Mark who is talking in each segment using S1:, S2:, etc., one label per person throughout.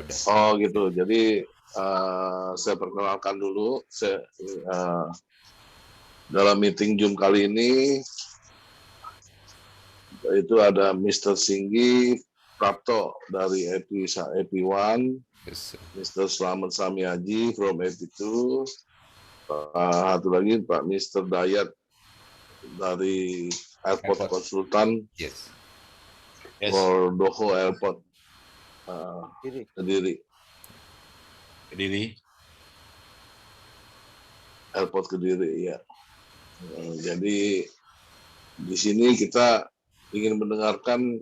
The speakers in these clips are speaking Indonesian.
S1: produk.
S2: Oh gitu. Jadi saya perkenalkan dulu. Dalam meeting Zoom kali ini itu ada Mr. Singgi Prapto dari EP1,
S1: Yes.
S2: Mr. Slamet Samiaji from EP2, satu lagi Pak Mr. Dayat dari Airport Konsultan
S1: Yes.
S2: for Doho Airport Kediri. Airport Kediri, ya. Jadi di sini kita ingin mendengarkan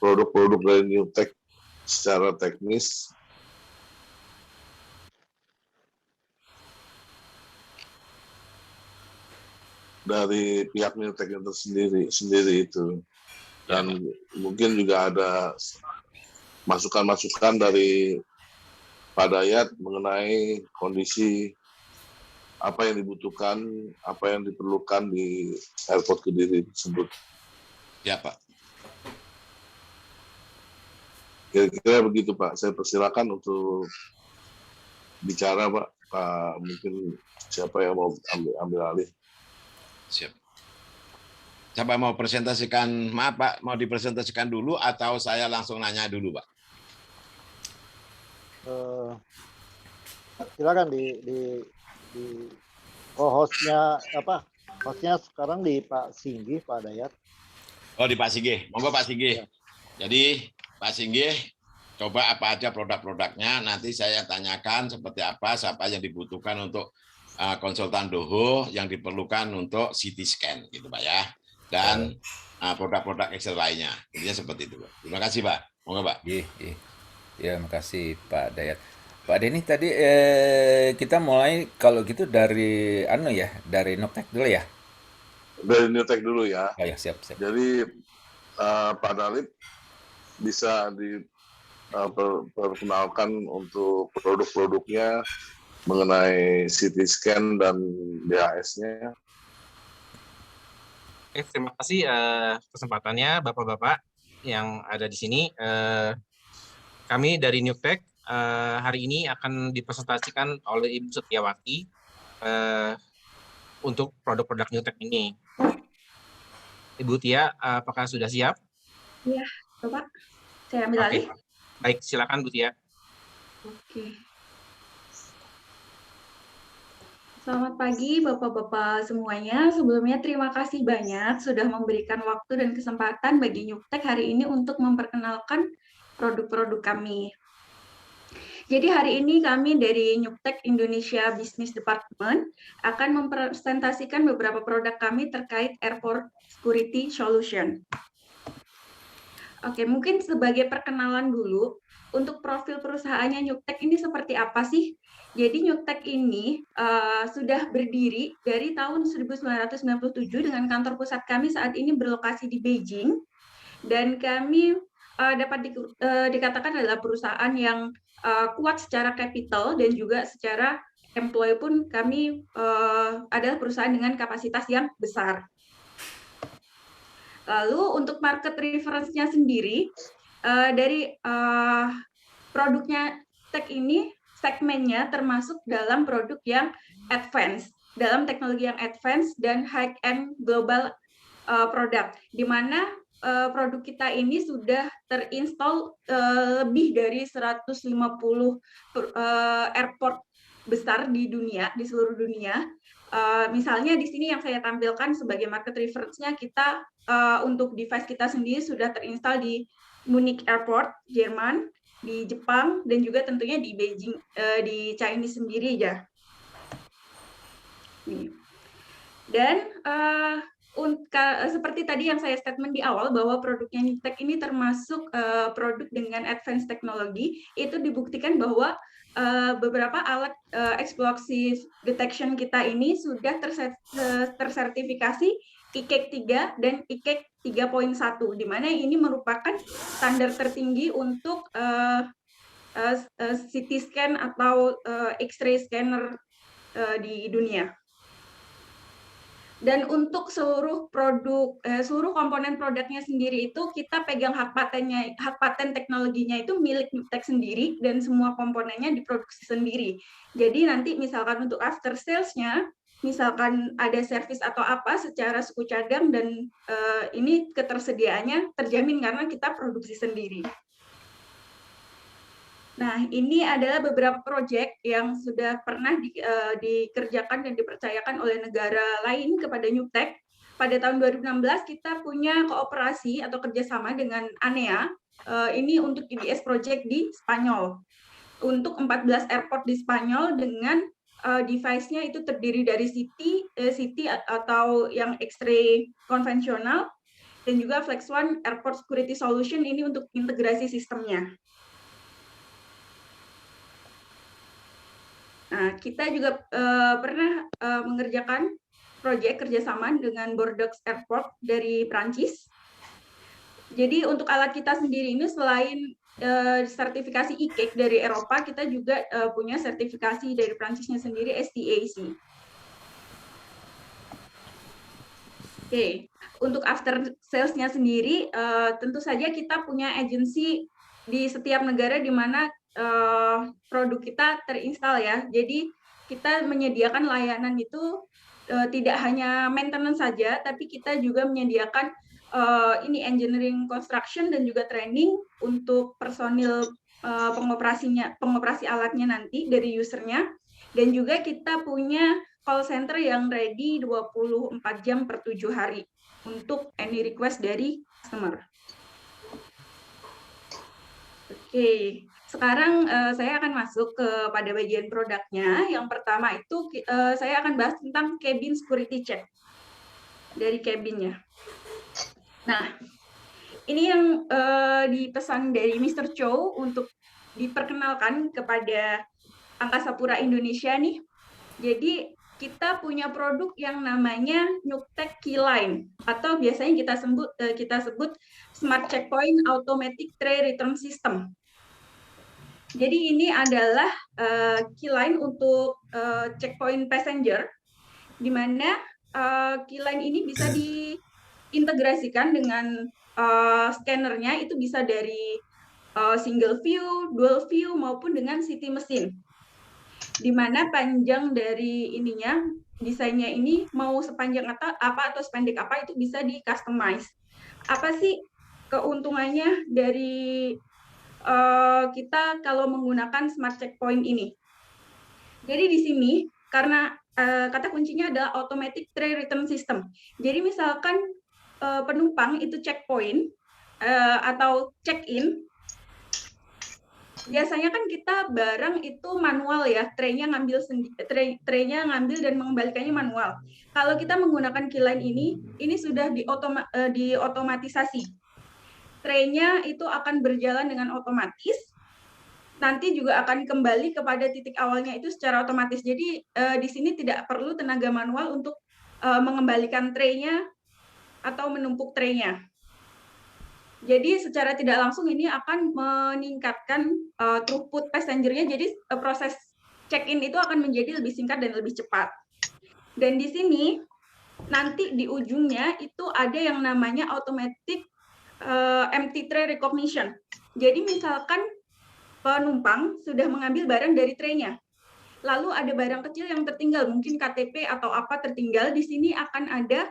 S2: produk-produk dari Newtek secara teknis. Dari pihak Newtek itu sendiri itu. Dan mungkin juga ada masukan-masukan dari Pak Dayat mengenai kondisi apa yang dibutuhkan, apa yang diperlukan di Airport Kediri tersebut.
S1: Ya, Pak.
S2: Kira-kira begitu, Pak. Saya persilakan untuk bicara, Pak. Mungkin siapa yang mau ambil alih.
S1: Siap. Siapa mau presentasikan? Maaf, Pak, mau dipresentasikan dulu atau saya langsung nanya dulu, Pak?
S3: Silakan di hostnya apa? Hostnya sekarang di Pak Singgi, Pak Dayat.
S1: Oh, di Pak Singgih. Monggo Pak Singgih. Ya. Jadi Pak Singgih, coba apa aja produk-produknya, nanti saya tanyakan seperti apa, siapa yang dibutuhkan untuk konsultan Doho, yang diperlukan untuk CT scan, gitu Pak ya. Dan produk-produk Excel lainnya. Intinya seperti itu, Pak. Terima kasih, Pak. Monggo, Pak.
S4: Iya. Ya, makasih Pak Dayat. Pak Denny tadi kita mulai kalau gitu dari dari Newtek dulu ya.
S2: Dari Newtek dulu ya.
S4: Oh ya, siap.
S2: Jadi Pak Dalip bisa diperkenalkan untuk produk-produknya mengenai CT scan dan DHS-nya.
S5: Terima kasih kesempatannya Bapak-Bapak yang ada di sini. Kami dari Newtek hari ini akan dipresentasikan oleh Ibu Setiawati untuk produk-produk Newtek ini. Ibu Tia, apakah sudah siap?
S6: Iya, Bapak. Saya ambil alih.
S5: Baik, silakan Bu Tia.
S6: Oke. Selamat pagi Bapak-Bapak semuanya. Sebelumnya terima kasih banyak sudah memberikan waktu dan kesempatan bagi Newtek hari ini untuk memperkenalkan produk-produk kami. Jadi hari ini kami dari Newtek Indonesia Business Department akan mempresentasikan beberapa produk kami terkait Airport Security Solution. Oke, mungkin sebagai perkenalan dulu, untuk profil perusahaannya Newtek ini seperti apa sih? Jadi Newtek ini sudah berdiri dari tahun 1997 dengan kantor pusat kami saat ini berlokasi di Beijing, dan kami dapat dikatakan adalah perusahaan yang kuat secara capital dan juga secara employee pun kami adalah perusahaan dengan kapasitas yang besar. Lalu untuk market reference-nya sendiri, dari produknya Tech ini segmennya termasuk dalam produk yang advance, dalam teknologi yang advance dan high-end global produk, di mana produk kita ini sudah terinstall lebih dari 150 airport besar di dunia, di seluruh dunia. Misalnya di sini yang saya tampilkan sebagai market reference-nya, kita untuk device kita sendiri sudah terinstall di Munich Airport, Jerman, di Jepang, dan juga tentunya di Beijing, di Chinese sendiri ya. Dan seperti tadi yang saya statement di awal bahwa produknya Newtek ini termasuk produk dengan advanced teknologi, itu dibuktikan bahwa beberapa alat explosive detection kita ini sudah tersertifikasi ICAC 3 dan ICAC 3.1, di mana ini merupakan standar tertinggi untuk CT scan atau X-ray scanner di dunia. Dan untuk seluruh produk, seluruh komponen produknya sendiri itu kita pegang hak paten teknologinya itu milik Newtek sendiri dan semua komponennya diproduksi sendiri. Jadi nanti misalkan untuk after sales-nya, misalkan ada servis atau apa secara suku cadang dan ini ketersediaannya terjamin karena kita produksi sendiri. Nah, ini adalah beberapa proyek yang sudah pernah dikerjakan dan dipercayakan oleh negara lain kepada Newtek. Pada tahun 2016 kita punya kooperasi atau kerjasama dengan ANEA, ini untuk IDS project di Spanyol. Untuk 14 airport di Spanyol dengan device-nya itu terdiri dari CT atau yang X-ray konvensional, dan juga Flex One Airport Security Solution ini untuk integrasi sistemnya. Nah, kita juga pernah mengerjakan proyek kerjasama dengan Bordeaux Airport dari Prancis. Jadi untuk alat kita sendiri ini selain sertifikasi ICAC dari Eropa, kita juga punya sertifikasi dari Prancisnya sendiri STAC. Oke, untuk after sales-nya sendiri, tentu saja kita punya agensi di setiap negara di mana produk kita terinstall ya. Jadi kita menyediakan layanan itu tidak hanya maintenance saja, tapi kita juga menyediakan ini engineering construction dan juga training untuk personil pengoperasi alatnya nanti dari usernya. Dan juga kita punya call center yang ready 24 jam per 7 hari untuk any request dari customer. Oke. Sekarang saya akan masuk pada bagian produknya. Yang pertama itu saya akan bahas tentang cabin security check dari cabinnya. Nah, ini yang dipesan dari Mr. Chow untuk diperkenalkan kepada Angkasa Pura Indonesia nih. Jadi kita punya produk yang namanya Newtek Keyline atau biasanya kita sebut Smart Checkpoint Automatic Tray Return System. Jadi ini adalah keyline untuk checkpoint passenger, di mana keyline ini bisa diintegrasikan dengan scannernya, itu bisa dari single view, dual view, maupun dengan city mesin. Di mana panjang dari ininya, desainnya ini mau sepanjang apa atau sependek apa itu bisa di-customize. Apa sih keuntungannya dari kita kalau menggunakan smart checkpoint ini? Jadi di sini karena kata kuncinya adalah automatic tray return system. Jadi misalkan penumpang itu checkpoint atau check-in, biasanya kan kita barang itu manual ya, traynya ngambil dan mengembalikannya manual. Kalau kita menggunakan Keyline ini sudah diotomatisasi. Traynya itu akan berjalan dengan otomatis, nanti juga akan kembali kepada titik awalnya itu secara otomatis. Jadi di sini tidak perlu tenaga manual untuk mengembalikan traynya atau menumpuk traynya. Jadi secara tidak langsung ini akan meningkatkan throughput passengernya, jadi proses check-in itu akan menjadi lebih singkat dan lebih cepat. Dan di sini nanti di ujungnya itu ada yang namanya automatic empty tray recognition. Jadi misalkan penumpang sudah mengambil barang dari traynya, lalu ada barang kecil yang tertinggal, mungkin KTP atau apa tertinggal, di sini akan ada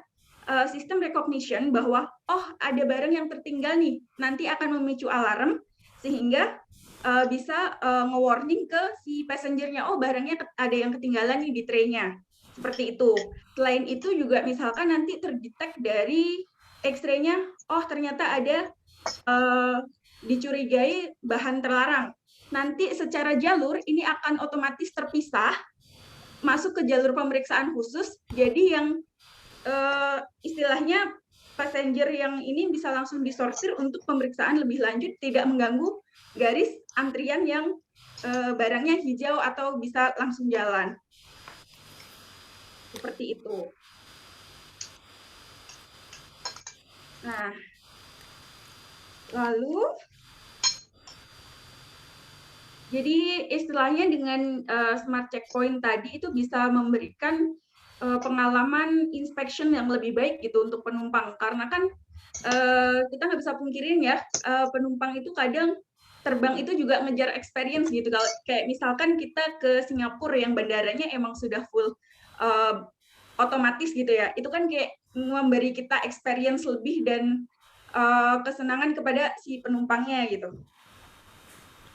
S6: sistem recognition bahwa oh ada barang yang tertinggal nih, nanti akan memicu alarm sehingga bisa nge-warning ke si passengernya, oh barangnya ada yang ketinggalan nih di traynya, seperti itu. Selain itu juga misalkan nanti terdetek dari X-ray-nya, oh ternyata ada dicurigai bahan terlarang. Nanti secara jalur ini akan otomatis terpisah, masuk ke jalur pemeriksaan khusus, jadi yang istilahnya passenger yang ini bisa langsung disortir untuk pemeriksaan lebih lanjut, tidak mengganggu garis antrian yang barangnya hijau atau bisa langsung jalan. Seperti itu. Nah, lalu jadi istilahnya dengan smart checkpoint tadi itu bisa memberikan pengalaman inspection yang lebih baik gitu untuk penumpang. Karena kan kita nggak bisa pungkirin ya, penumpang itu kadang terbang itu juga ngejar experience gitu. Kalau kayak misalkan kita ke Singapura yang bandaranya emang sudah full otomatis gitu ya, itu kan kayak memberi kita experience lebih dan kesenangan kepada si penumpangnya gitu.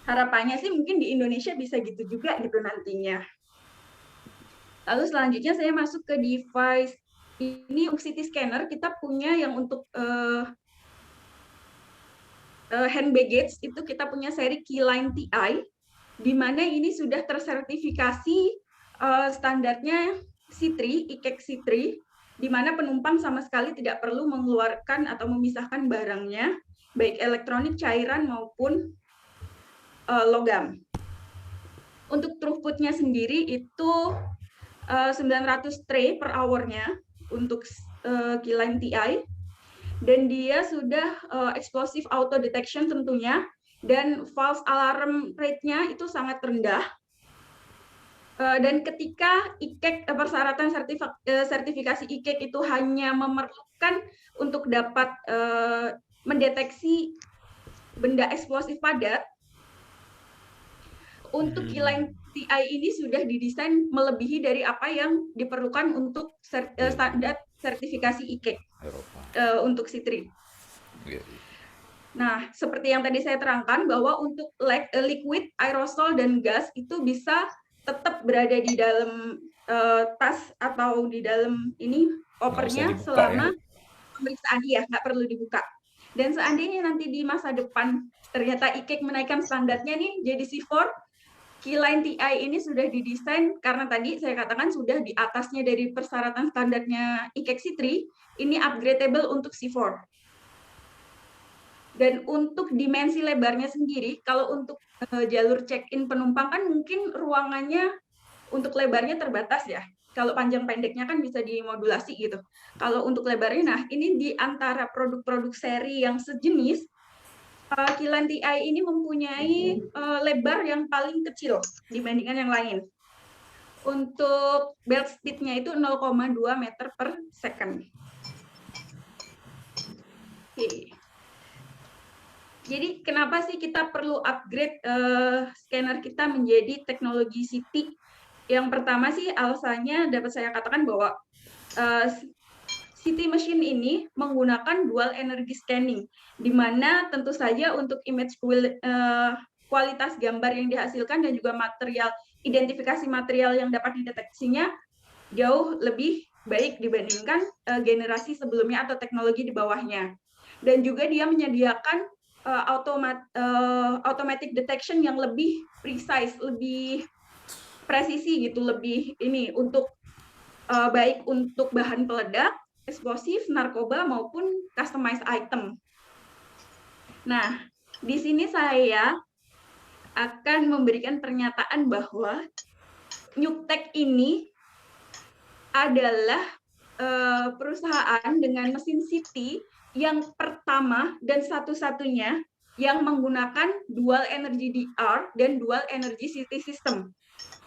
S6: Harapannya sih mungkin di Indonesia bisa gitu juga gitu nantinya. Lalu selanjutnya saya masuk ke device ini untuk CT scanner. Kita punya yang untuk hand baggage itu kita punya seri Keyline TI, di mana ini sudah tersertifikasi standarnya C3, IKEK C3, di mana penumpang sama sekali tidak perlu mengeluarkan atau memisahkan barangnya, baik elektronik, cairan maupun logam. Untuk throughput-nya sendiri itu 900 tray per hour-nya untuk Keyline TI, dan dia sudah explosive auto detection tentunya, dan false alarm rate-nya itu sangat rendah. Dan ketika IKEK, persyaratan sertifikasi IKEK itu hanya memerlukan untuk dapat mendeteksi benda eksplosif padat, untuk Keyline TI ini sudah didesain melebihi dari apa yang diperlukan untuk standar sertifikasi IKEK untuk C3. Nah, seperti yang tadi saya terangkan bahwa untuk liquid, aerosol, dan gas itu bisa tetap berada di dalam tas atau di dalam ini opernya selama pemeriksaan, ya nggak perlu dibuka. Dan seandainya nanti di masa depan ternyata IKEK menaikkan standarnya nih jadi C4, Keyline TI ini sudah didesain karena tadi saya katakan sudah di atasnya dari persyaratan standarnya IKEK C3, ini upgradable untuk C4. Dan untuk dimensi lebarnya sendiri, kalau untuk jalur check-in penumpang kan mungkin ruangannya untuk lebarnya terbatas ya. Kalau panjang pendeknya kan bisa dimodulasi gitu. Kalau untuk lebarnya, nah ini di antara produk-produk seri yang sejenis, Keyline TI ini mempunyai lebar yang paling kecil dibandingkan yang lain. Untuk belt speed-nya itu 0,2 meter per second. Oke. Jadi kenapa sih kita perlu upgrade scanner kita menjadi teknologi CT? Yang pertama sih alasannya dapat saya katakan bahwa CT machine ini menggunakan dual energy scanning, di mana tentu saja untuk image kualitas gambar yang dihasilkan dan juga material, identifikasi material yang dapat dideteksinya jauh lebih baik dibandingkan generasi sebelumnya atau teknologi di bawahnya. Dan juga dia menyediakan automatic detection yang lebih precise, lebih presisi gitu, lebih ini untuk baik untuk bahan peledak, eksplosif, narkoba, maupun customized item. Nah, di sini saya akan memberikan pernyataan bahwa Nyuktech ini adalah perusahaan dengan mesin CT yang pertama dan satu-satunya yang menggunakan dual energy DR dan dual energy CT system.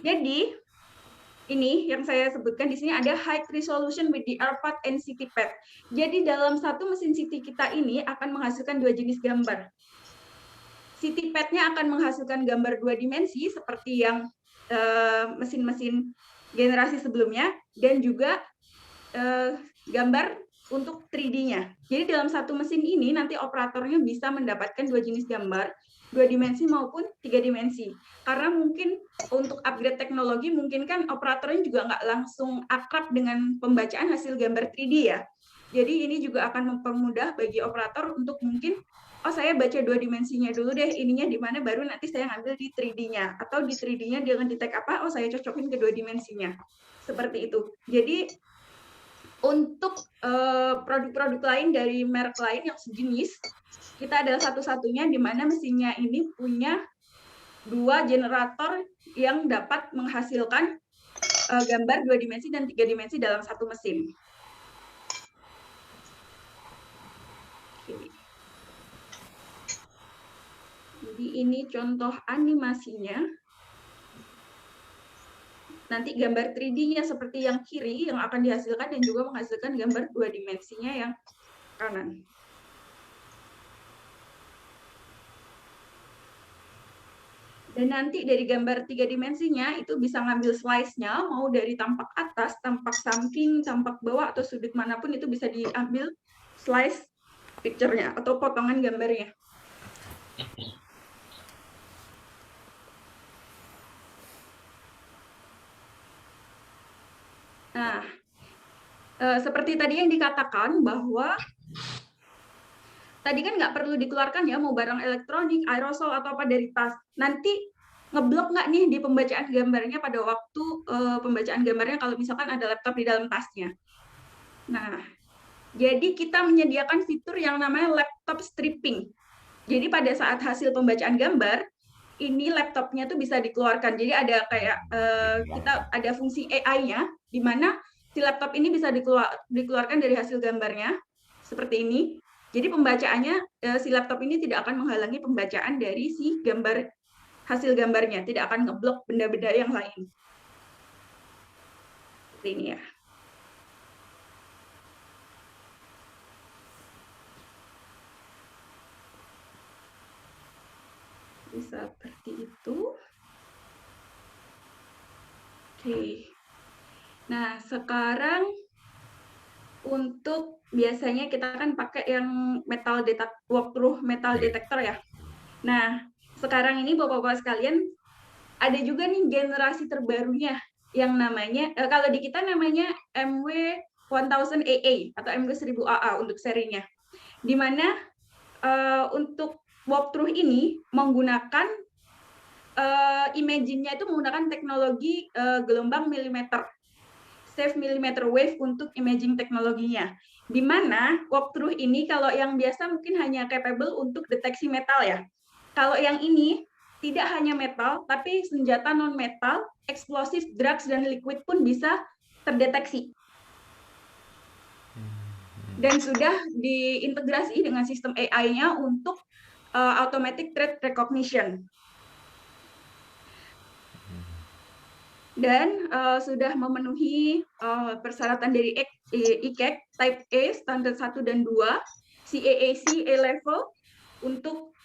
S6: Jadi, ini yang saya sebutkan di sini ada high resolution with DR pad and CT pad. Jadi dalam satu mesin CT kita ini akan menghasilkan dua jenis gambar. CT pad-nya akan menghasilkan gambar dua dimensi seperti yang mesin-mesin generasi sebelumnya, dan juga gambar untuk 3D-nya. Jadi dalam satu mesin ini nanti operatornya bisa mendapatkan dua jenis gambar, 2 dimensi maupun 3 dimensi. Karena mungkin untuk upgrade teknologi, mungkin kan operatornya juga nggak langsung akrab dengan pembacaan hasil gambar 3D ya. Jadi ini juga akan mempermudah bagi operator untuk mungkin, oh saya baca 2 dimensinya dulu deh, ininya di mana, baru nanti saya ngambil di 3D-nya. Atau di 3D-nya dengan detect apa, oh saya cocokin ke 2 dimensinya. Seperti itu. Jadi untuk produk-produk lain dari merek lain yang sejenis, kita adalah satu-satunya di mana mesinnya ini punya 2 generator yang dapat menghasilkan gambar 2 dimensi dan 3 dimensi dalam satu mesin. Oke. Jadi ini contoh animasinya. nanti gambar 3D-nya seperti yang kiri yang akan dihasilkan dan juga menghasilkan gambar 2 dimensinya yang kanan. Dan nanti dari gambar 3 dimensinya itu bisa ngambil slice-nya, mau dari tampak atas, tampak samping, tampak bawah, atau sudut manapun itu bisa diambil slice picture-nya atau potongan gambarnya. Nah, seperti tadi yang dikatakan bahwa tadi kan nggak perlu dikeluarkan ya, mau barang elektronik, aerosol, atau apa dari tas. Nanti ngeblok nggak nih di pembacaan gambarnya pada waktu pembacaan gambarnya kalau misalkan ada laptop di dalam tasnya. Nah, jadi kita menyediakan fitur yang namanya laptop stripping. Jadi pada saat hasil pembacaan gambar, ini laptopnya tuh bisa dikeluarkan. Jadi ada kayak kita ada fungsi AI-nya, di mana si laptop ini bisa dikeluarkan dari hasil gambarnya, seperti ini. Jadi pembacaannya, si laptop ini tidak akan menghalangi pembacaan dari si gambar, hasil gambarnya, tidak akan ngeblok benda-benda yang lain. Seperti ini ya. Bisa seperti itu. Oke. Nah, sekarang untuk biasanya kita kan pakai yang walkthrough metal detector ya. Nah, sekarang ini Bapak-Bapak sekalian, ada juga nih generasi terbarunya yang namanya, kalau di kita namanya MW1000AA atau MW1000AA untuk serinya. Di mana untuk walkthrough ini menggunakan imaging-nya itu menggunakan teknologi gelombang milimeter, safe millimeter wave untuk imaging teknologinya. Di mana walkthrough ini kalau yang biasa mungkin hanya capable untuk deteksi metal ya. Kalau yang ini tidak hanya metal, tapi senjata non-metal, eksplosif, drugs, dan liquid pun bisa terdeteksi. Dan sudah diintegrasi dengan sistem AI-nya untuk automatic threat recognition. Dan sudah memenuhi persyaratan dari ICAC Type A, standar 1 dan 2, CAAC A-level untuk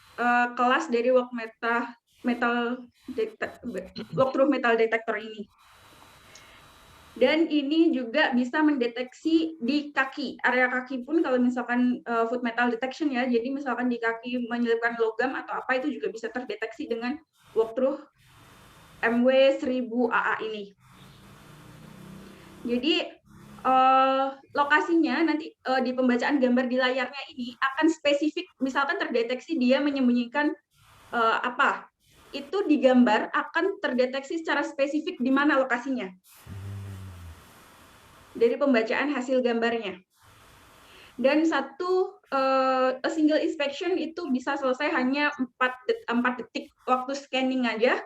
S6: kelas dari walkthrough metal detector ini. Dan ini juga bisa mendeteksi di kaki, area kaki pun kalau misalkan foot metal detection ya, jadi misalkan di kaki menyelipkan logam atau apa itu juga bisa terdeteksi dengan walkthrough MW1000AA ini. Jadi lokasinya nanti di pembacaan gambar di layarnya ini akan spesifik, misalkan terdeteksi dia menyembunyikan apa, itu di gambar akan terdeteksi secara spesifik di mana lokasinya dari pembacaan hasil gambarnya. Dan a single inspection itu bisa selesai hanya 4 detik waktu scanning aja.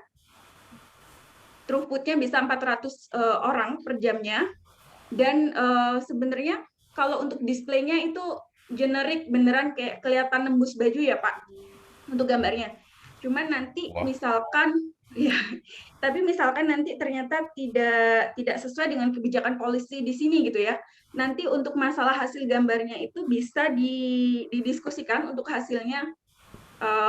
S6: Throughput-nya bisa 400 orang per jamnya. Dan sebenarnya kalau untuk displaynya itu generik, beneran kayak kelihatan nembus baju ya Pak untuk gambarnya. Cuman nanti misalkan ya, tapi misalkan nanti ternyata tidak sesuai dengan kebijakan polisi di sini gitu ya. Nanti untuk masalah hasil gambarnya itu bisa didiskusikan untuk hasilnya.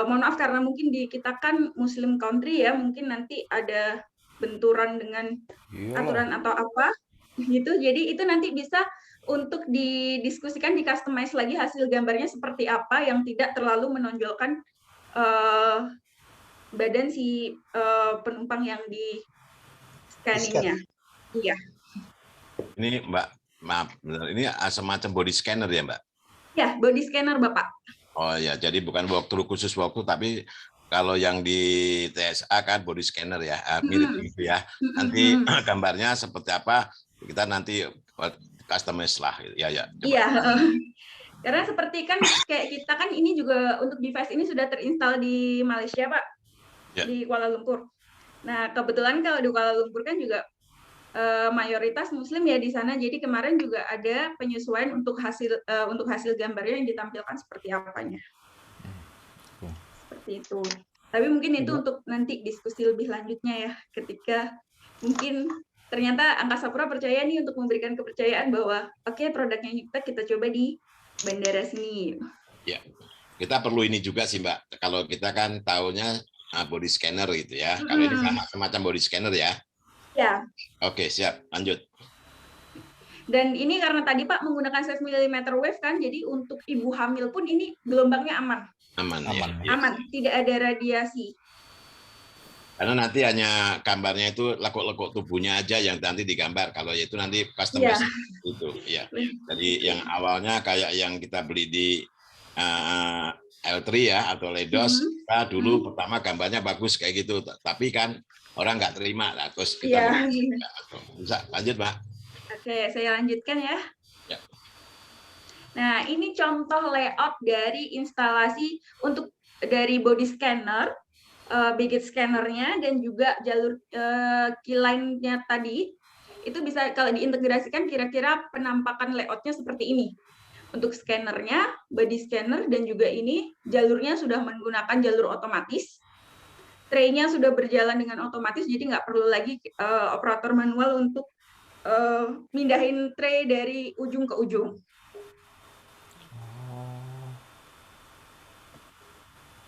S6: Mohon maaf karena mungkin di kita kan Muslim country ya, mungkin nanti ada benturan dengan aturan atau apa gitu. Jadi itu nanti bisa untuk didiskusikan, di-customize lagi hasil gambarnya seperti apa yang tidak terlalu menonjolkan badan si penumpang yang di scanningnya. Iya.
S1: Ini Mbak, maaf, ini semacam body scanner ya Mbak?
S6: Ya, body scanner Bapak.
S1: Oh ya, jadi bukan walkthrough khusus walkthrough, tapi kalau yang di TSA kan body scanner ya, mirip gitu ya. Nanti gambarnya seperti apa, kita nanti customize lah. Ya.
S6: Iya. Karena seperti kan kayak kita kan ini juga untuk device ini sudah terinstall di Malaysia Pak, ya. Di Kuala Lumpur. Nah kebetulan kalau di Kuala Lumpur kan juga mayoritas Muslim ya di sana. Jadi kemarin juga ada penyesuaian untuk hasil gambarnya yang ditampilkan seperti apanya. Seperti itu. Tapi mungkin itu untuk nanti diskusi lebih lanjutnya ya, ketika mungkin ternyata Angkasa Pura percaya nih untuk memberikan kepercayaan bahwa oke, produknya Nyuktek kita coba di bandara sini.
S1: Ya, kita perlu ini juga sih Mbak. Kalau kita kan taunya body scanner gitu ya. Kalau ini sama semacam body scanner ya.
S6: Ya.
S1: Oke, siap. Lanjut.
S6: Dan ini karena tadi Pak menggunakan 6 mm wave kan, jadi untuk ibu hamil pun ini gelombangnya aman.
S1: Aman. Ya.
S6: Aman, tidak ada radiasi.
S1: Karena nanti hanya gambarnya itu lekuk-lekuk tubuhnya aja yang nanti digambar. Kalau itu nanti customize itu, ya. Jadi yang awalnya kayak yang kita beli di L3 ya atau Ledos, kita dulu pertama gambarnya bagus kayak gitu, tapi kan orang nggak terima lah, terus kita bisa lanjut Mbak.
S6: Oke, saya lanjutkan ya.
S1: Ya.
S6: Nah, ini contoh layout dari instalasi untuk dari body scanner, beget scannernya, dan juga jalur keyline-nya tadi. Itu bisa kalau diintegrasikan kira-kira penampakan layoutnya seperti ini. Untuk scannernya, body scanner, dan juga ini jalurnya sudah menggunakan jalur otomatis. Tray-nya sudah berjalan dengan otomatis, jadi nggak perlu lagi operator manual untuk mindahin tray dari ujung ke ujung.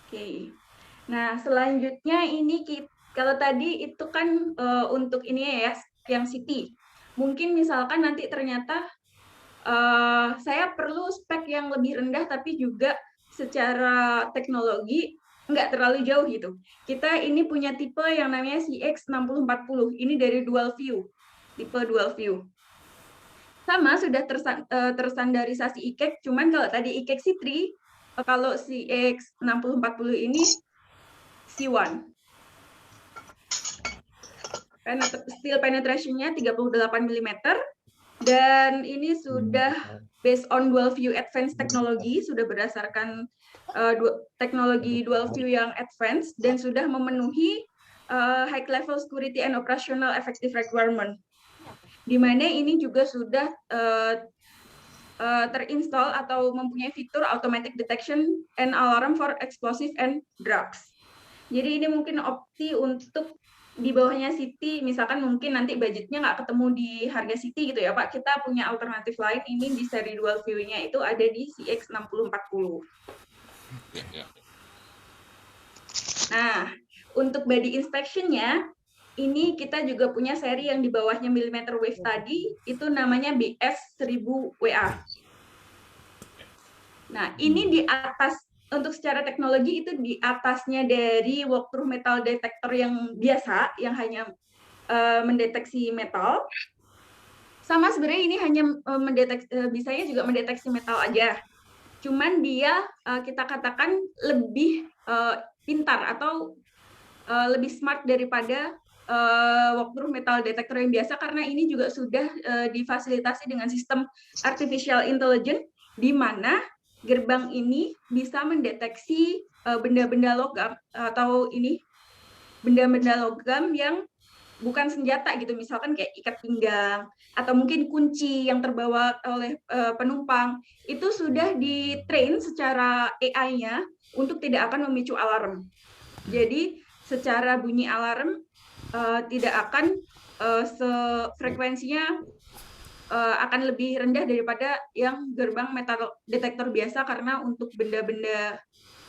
S6: Oke. Nah, selanjutnya ini kalau tadi itu kan untuk ini ya, yang city. Mungkin misalkan nanti ternyata saya perlu spek yang lebih rendah, tapi juga secara teknologi nggak terlalu jauh gitu. Kita ini punya tipe yang namanya CX6040. Ini dari dual view. Tipe dual view. Sama sudah terstandarisasi IKEK, cuman kalau tadi IKEK C3, kalau CX6040 ini C1. Steel penetration-nya 38 mm, dan ini sudah based on dual view advanced technology, sudah berdasarkan teknologi dual view yang advanced, dan sudah memenuhi high level security and operational effective requirement. Di mana ini juga sudah terinstall atau mempunyai fitur automatic detection and alarm for explosive and drugs. Jadi ini mungkin opsi untuk di bawahnya City, misalkan mungkin nanti budgetnya nggak ketemu di harga City gitu ya Pak, kita punya alternatif lain, ini di seri dual view-nya itu ada di CX6040. Nah, untuk body inspection-nya, ini kita juga punya seri yang di bawahnya millimeter wave tadi, itu namanya BS1000WA. Nah, ini di atas, untuk secara teknologi itu di atasnya dari walkthrough metal detector yang biasa, yang hanya mendeteksi metal. Sama sebenarnya ini hanya bisanya juga mendeteksi metal aja. Cuman dia kita katakan lebih pintar atau lebih smart daripada walkthrough metal detector yang biasa, karena ini juga sudah difasilitasi dengan sistem artificial intelligence, di mana gerbang ini bisa mendeteksi benda-benda logam atau ini benda-benda logam yang bukan senjata gitu, misalkan kayak ikat pinggang atau mungkin kunci yang terbawa oleh penumpang, itu sudah di-train secara AI-nya untuk tidak akan memicu alarm. Jadi secara bunyi alarm tidak akan frekuensinya akan lebih rendah daripada yang gerbang metal detektor biasa, karena untuk benda-benda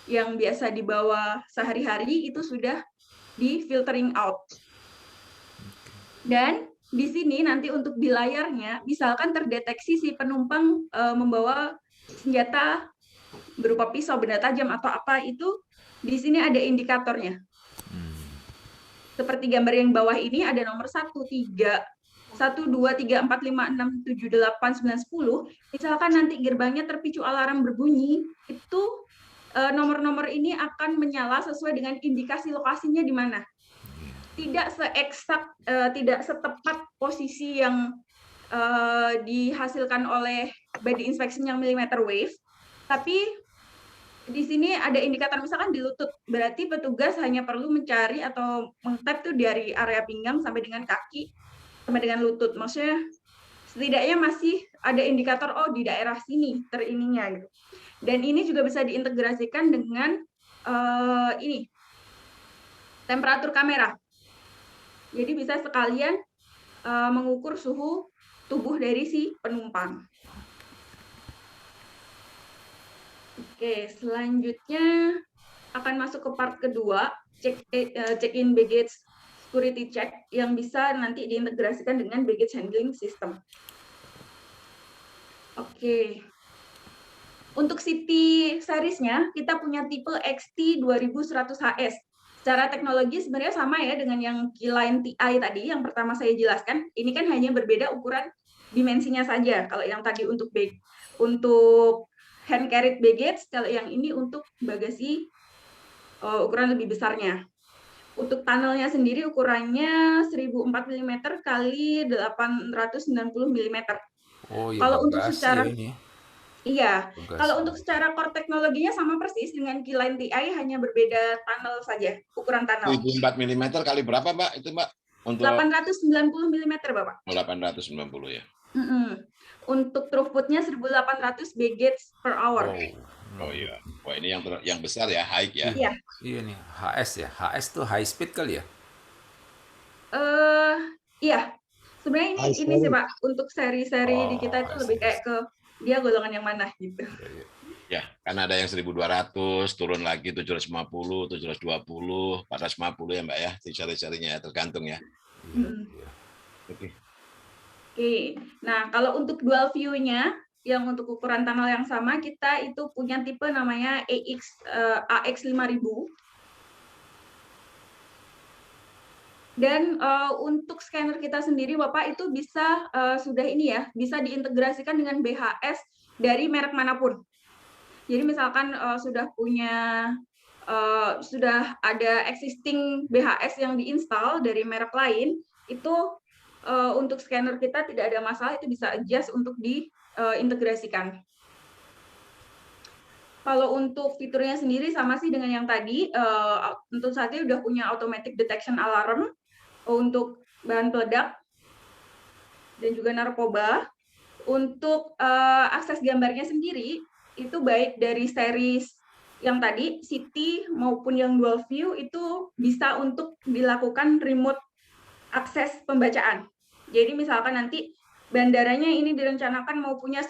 S6: yang biasa dibawa sehari-hari itu sudah di filtering out. Dan di sini nanti untuk di layarnya, misalkan terdeteksi si penumpang membawa senjata berupa pisau, benda tajam atau apa, itu di sini ada indikatornya. Seperti gambar yang bawah ini ada nomor 1, 2, 3, 4, 5, 6, 7, 8, 9, 10. Misalkan nanti gerbangnya terpicu alarm berbunyi, itu nomor-nomor ini akan menyala sesuai dengan indikasi lokasinya di mana. Tidak seeksak, tidak setepat posisi yang dihasilkan oleh body inspection yang millimeter wave, tapi di sini ada indikator misalkan di lutut, berarti petugas hanya perlu mencari atau meng-tap tuh dari area pinggang sampai dengan kaki, sampai dengan lutut. Maksudnya setidaknya masih ada indikator, oh di daerah sini terininya gitu. Dan ini juga bisa diintegrasikan dengan ini temperatur kamera. Jadi bisa sekalian mengukur suhu tubuh dari si penumpang. Oke, selanjutnya akan masuk ke part kedua, check-in baggage security check yang bisa nanti diintegrasikan dengan baggage handling system. Oke. Untuk City series-nya, kita punya tipe XT 2100HS. Secara teknologi sebenarnya sama ya dengan yang Keyline TI tadi, yang pertama saya jelaskan. Ini kan hanya berbeda ukuran dimensinya saja. Kalau yang tadi untuk hand carried baggage, kalau yang ini untuk bagasi ukuran lebih besarnya. Untuk tunnelnya sendiri ukurannya 1004 mm kali 890 mm.
S4: Oh ya,
S6: Kalau untuk
S4: bagasi
S6: secara
S4: ya ini.
S6: Iya,
S4: Bagasi.
S6: kalau untuk secara core teknologinya sama persis dengan Keyline TI, hanya berbeda tunnel saja, ukuran tunnel.
S1: 1004 mm kali berapa, Mbak? Itu, Mbak? Untuk
S6: 890 mm, Bapak.
S1: 890 ya.
S6: Untuk throughput-nya 1800 baggage per hour.
S1: Oh iya. Wah, ini yang besar ya, high ya.
S6: Iya.
S4: Iya nih, HS ya. HS tuh high speed kali ya?
S6: Iya. Sebenarnya ini sih, Pak, untuk seri-seri di kita itu lebih kayak ke dia golongan yang mana gitu.
S1: Ya, kan ada yang 1200, turun lagi 750, 720, 450 ya, Mbak ya, seri-serinya ya, tergantung ya. Oke.
S6: Nah, kalau untuk dual view-nya, yang untuk ukuran tunnel yang sama, kita itu punya tipe namanya AX5000. Dan untuk scanner kita sendiri, Bapak, itu bisa sudah ini ya, bisa diintegrasikan dengan BHS dari merek manapun. Jadi misalkan sudah ada existing BHS yang diinstal dari merek lain, itu untuk scanner kita tidak ada masalah, itu bisa adjust untuk diintegrasikan. Kalau untuk fiturnya sendiri sama sih dengan yang tadi, tentu saja udah punya automatic detection alarm untuk bahan peledak dan juga narkoba. Untuk akses gambarnya sendiri, itu baik dari series yang tadi, City maupun yang dual view, itu bisa untuk dilakukan remote akses pembacaan. Jadi misalkan nanti bandaranya ini direncanakan mau punya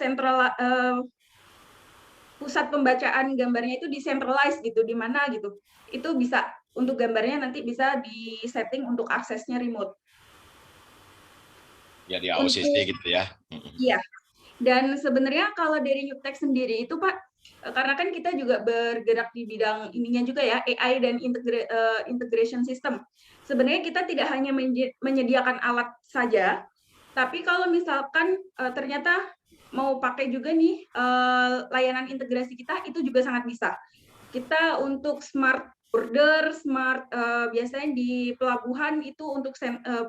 S6: pusat pembacaan gambarnya itu decentralized gitu, di mana gitu. Itu bisa untuk gambarnya nanti bisa di-setting untuk aksesnya remote.
S1: Ya di AOCC gitu ya.
S6: Iya. Dan sebenarnya kalau dari Nyutek sendiri itu, Pak, karena kan kita juga bergerak di bidang ininya juga ya, AI dan integration system. Sebenarnya kita tidak hanya menyediakan alat saja, tapi kalau misalkan ternyata mau pakai juga nih layanan integrasi kita, itu juga sangat bisa. Kita untuk smart border, biasanya di pelabuhan itu untuk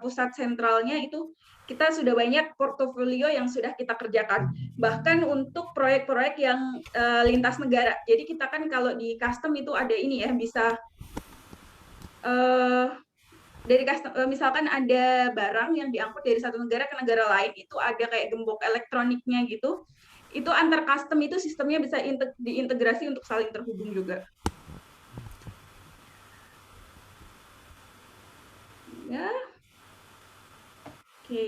S6: pusat sentralnya itu kita sudah banyak portofolio yang sudah kita kerjakan. Bahkan untuk proyek-proyek yang lintas negara. Jadi kita kan kalau di custom itu ada ini ya, bisa dari misalkan ada barang yang diangkut dari satu negara ke negara lain, itu ada kayak gembok elektroniknya gitu, itu antar custom itu sistemnya bisa diintegrasi untuk saling terhubung juga. Ya, oke.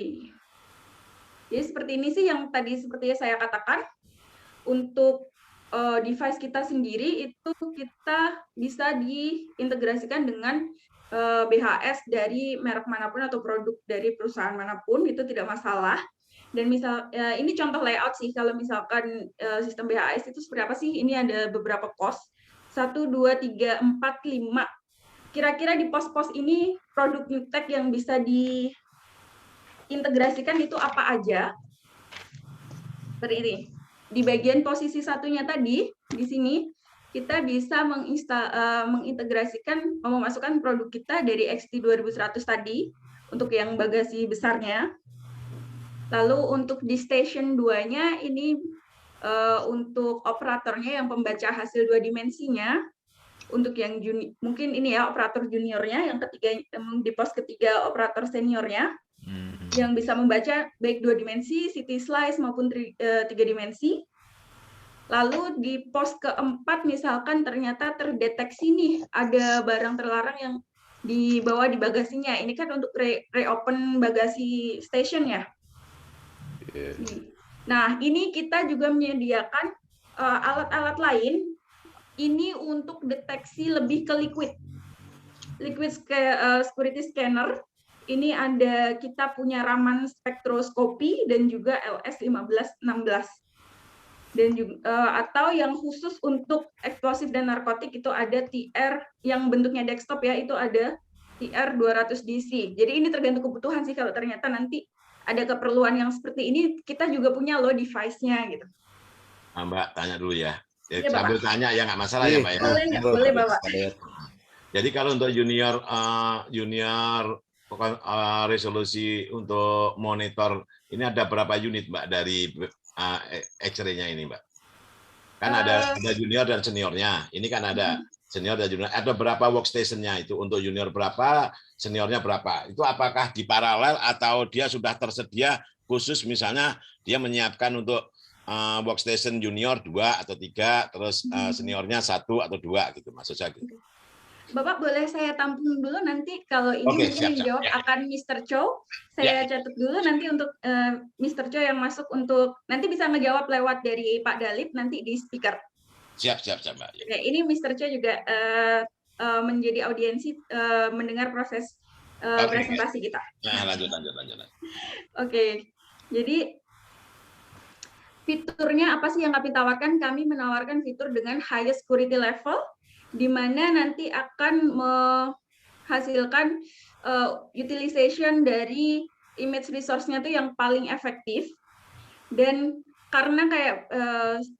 S6: Jadi seperti ini sih yang tadi seperti saya katakan, untuk device kita sendiri itu kita bisa diintegrasikan dengan BHS dari merek manapun atau produk dari perusahaan manapun, itu tidak masalah. Dan ini contoh layout sih, kalau misalkan sistem BHS itu seperti apa sih? Ini ada beberapa pos, 1, 2, 3, 4, 5. Kira-kira di pos-pos ini produk Nyutek yang bisa diintegrasikan itu apa aja? Seperti ini. Di bagian posisi satunya tadi, di sini, kita bisa mengintegrasikan, memasukkan produk kita dari XT 2100 tadi, untuk yang bagasi besarnya. Lalu untuk di station 2-nya, ini untuk operatornya yang pembaca hasil 2 dimensinya, untuk yang mungkin ini ya operator juniornya, yang ketiga di pos ketiga operator seniornya, yang bisa membaca baik 2 dimensi, city slice maupun 3 dimensi. Lalu di pos keempat misalkan ternyata terdeteksi nih ada barang terlarang yang dibawa di bagasinya. Ini kan untuk reopen bagasi station ya. Nah, ini kita juga menyediakan alat-alat lain. Ini untuk deteksi lebih ke liquid security scanner. Ini ada, kita punya Raman spektroskopi dan juga LS1516. Dan juga atau yang khusus untuk eksplosif dan narkotik itu ada TR yang bentuknya desktop ya, itu ada TR 200 DC. Jadi ini tergantung kebutuhan sih, kalau ternyata nanti ada keperluan yang seperti ini, kita juga punya loh device-nya gitu.
S1: Mbak tanya dulu ya.
S6: Iya,
S1: Sambil
S6: Bapak.
S1: tanya ya, nggak masalah ya Pak ya.
S6: Boleh nggak? Boleh, Bapak.
S1: Jadi kalau untuk junior resolusi untuk monitor ini ada berapa unit Mbak dari X-ray-nya ini Mbak? Kan ada junior dan seniornya. Ini kan ada senior dan junior. Ada berapa workstation-nya itu? Untuk junior berapa, seniornya berapa? Itu apakah di paralel atau dia sudah tersedia khusus, misalnya dia menyiapkan untuk workstation junior 2 atau 3, terus seniornya 1 atau 2 gitu, maksud saya gitu.
S6: Bapak boleh saya tampung dulu, nanti kalau ini
S1: Oke,
S6: mungkin
S1: siap,
S6: yang jawab
S1: siap.
S6: akan Mr. Chow. Saya catat dulu nanti untuk Mr. Chow yang masuk untuk nanti bisa ngejawab lewat dari Pak Dalip nanti di speaker.
S1: Siap Mbak.
S6: Ya, ini Mr. Chow juga menjadi audiensi mendengar proses presentasi kita.
S1: Nah, lanjut.
S6: Oke, jadi fiturnya apa sih yang kami tawarkan? Kami menawarkan fitur dengan highest security level, di mana nanti akan menghasilkan utilization dari image resource-nya itu yang paling efektif. Dan karena kayak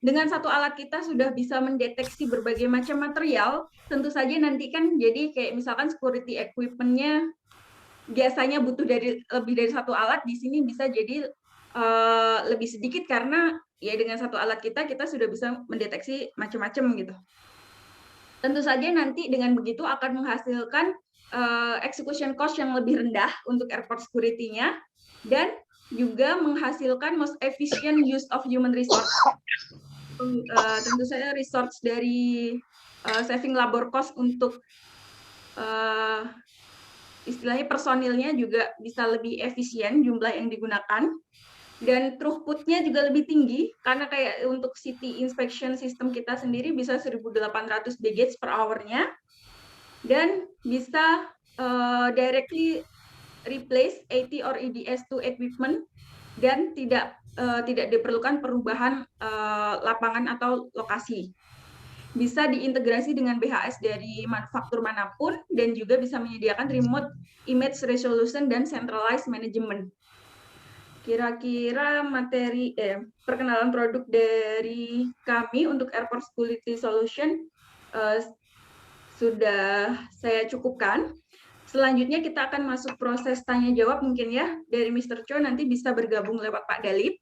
S6: dengan satu alat kita sudah bisa mendeteksi berbagai macam material, tentu saja nanti kan jadi kayak misalkan security equipment-nya biasanya butuh lebih dari satu alat, di sini bisa jadi lebih sedikit karena ya dengan satu alat kita sudah bisa mendeteksi macam-macam gitu. Tentu saja nanti dengan begitu akan menghasilkan execution cost yang lebih rendah untuk airport security-nya dan juga menghasilkan most efficient use of human resource. Tentu saja resource dari saving labor cost untuk istilahnya personilnya juga bisa lebih efisien jumlah yang digunakan. Dan throughput-nya juga lebih tinggi, karena kayak untuk city inspection system kita sendiri bisa 1.800 baggage per hour-nya, dan bisa directly replace AT or EDS2 equipment, dan tidak diperlukan perubahan lapangan atau lokasi. Bisa diintegrasi dengan BHS dari manufaktur manapun, dan juga bisa menyediakan remote image resolution dan centralized management. Kira-kira materi perkenalan produk dari kami untuk Airport Security Solution sudah saya cukupkan. Selanjutnya kita akan masuk proses tanya jawab mungkin ya, dari Mr. Chow nanti bisa bergabung lewat Pak Dalip.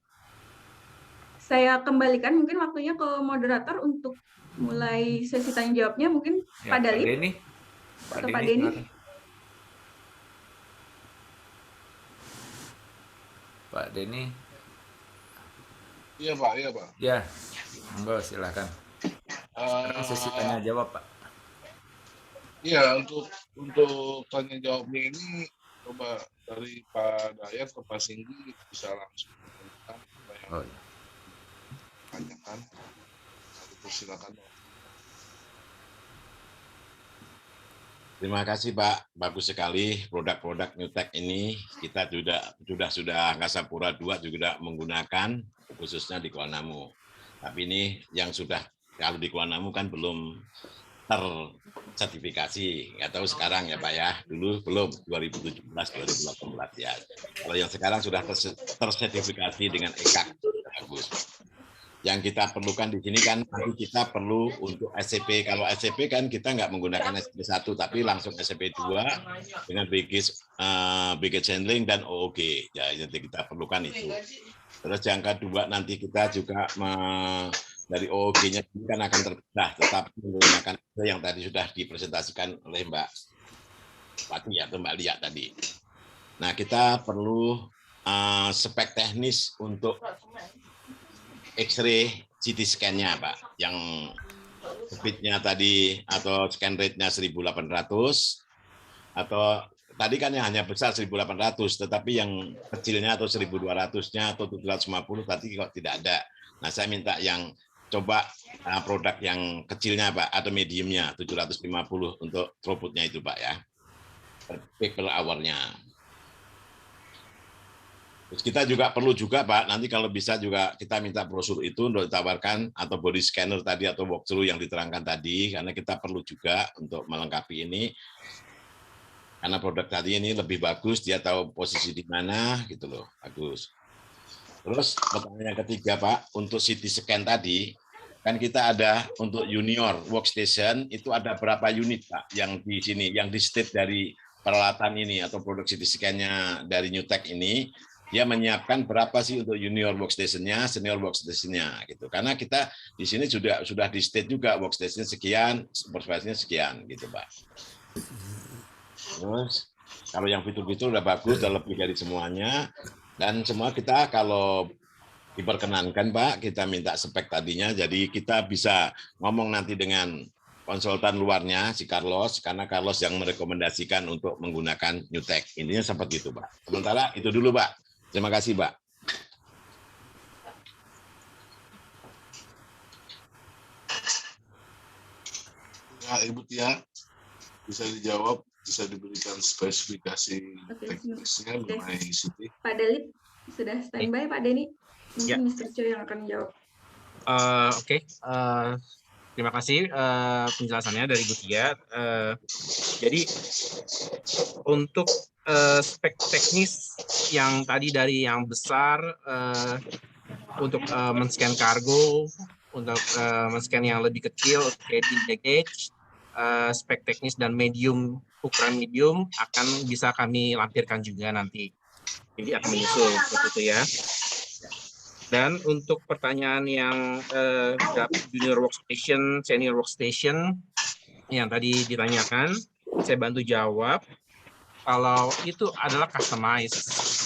S6: Saya kembalikan mungkin waktunya ke moderator untuk mulai sesi tanya jawabnya, mungkin ya, Pak Dalip. Pak Denny.
S4: Pak Denny.
S2: Iya Pak.
S4: Ya, monggo silakan. Sesi tanya jawab Pak.
S2: Iya, untuk tanya jawabnya ini coba dari Pak Dayat ke Pak Singgi bisa langsung tanyakan. Silakan.
S1: Terima kasih Pak, bagus sekali produk-produk Newtek ini kita sudah Angkasa Pura II juga menggunakan khususnya di Kuala Namu. Tapi ini yang sudah kalau di Kuala Namu kan belum tersertifikasi, nggak tahu sekarang ya Pak ya. Dulu belum 2017-2018 ya. Kalau yang sekarang sudah tersertifikasi dengan ECAC bagus. Yang kita perlukan di sini kan nanti kita perlu untuk SCP. Kalau SCP kan kita nggak menggunakan SCP 1 tapi langsung SCP 2 dengan baggage handling dan OOG. Ya nanti kita perlukan itu. Terus yang kedua nanti kita juga dari OOG-nya kan akan terpisah, tetap menggunakan yang tadi sudah dipresentasikan oleh Mbak Pati atau Mbak Lia tadi. Nah kita perlu spek teknis untuk X-ray CT scan-nya Pak, yang speed-nya tadi atau scan rate-nya 1800, atau tadi kan yang hanya besar 1.800, tetapi yang kecilnya atau 1.200-nya atau 750 tadi kok tidak ada. Nah, saya minta yang coba produk yang kecilnya Pak, atau mediumnya 750 untuk throughput-nya itu Pak ya. Per hour-nya. Terus kita juga perlu juga Pak, nanti kalau bisa juga kita minta brosur itu untuk ditawarkan, atau body scanner tadi atau walkthrough yang diterangkan tadi, karena kita perlu juga untuk melengkapi ini. Karena produk tadi ini lebih bagus, dia tahu posisi di mana gitu loh, bagus. Terus pertanyaan yang ketiga Pak, untuk CT scan tadi, kan kita ada untuk junior workstation itu ada berapa unit Pak yang di sini, yang di state dari peralatan ini atau produk CT scan-nya dari Newtek ini, dia menyiapkan berapa sih untuk junior workstation-nya, senior workstation-nya gitu. Karena kita di sini sudah di state juga workstation sekian, supervisor-nya sekian gitu Pak. Terus kalau yang fitur-fitur udah bagus, udah lebih dari semuanya, dan semua kita kalau diperkenankan Pak, kita minta spek tadinya, jadi kita bisa ngomong nanti dengan konsultan luarnya si Carlos, karena Carlos yang merekomendasikan untuk menggunakan Newtek. Intinya seperti itu Pak. Sementara itu dulu Pak. Terima kasih Pak.
S2: Ya, Ibu Tia, bisa dijawab, bisa diberikan spesifikasi
S6: Oke,
S2: teknisnya mengenai CT.
S6: Pak Dalit sudah standby, Pak Denny.
S5: Ya.
S6: Mungkin Mr. Cho yang akan menjawab.
S5: Oke. Terima kasih penjelasannya dari Bu Tia. Jadi untuk spek teknis yang tadi dari yang besar untuk men-scan kargo, untuk men-scan yang lebih kecil, heavy baggage, spek teknis dan medium, ukuran medium akan bisa kami lampirkan juga nanti. Jadi akan menyusul seperti itu ya. Dan untuk pertanyaan yang junior workstation, senior workstation yang tadi ditanyakan, saya bantu jawab. Kalau itu adalah customized,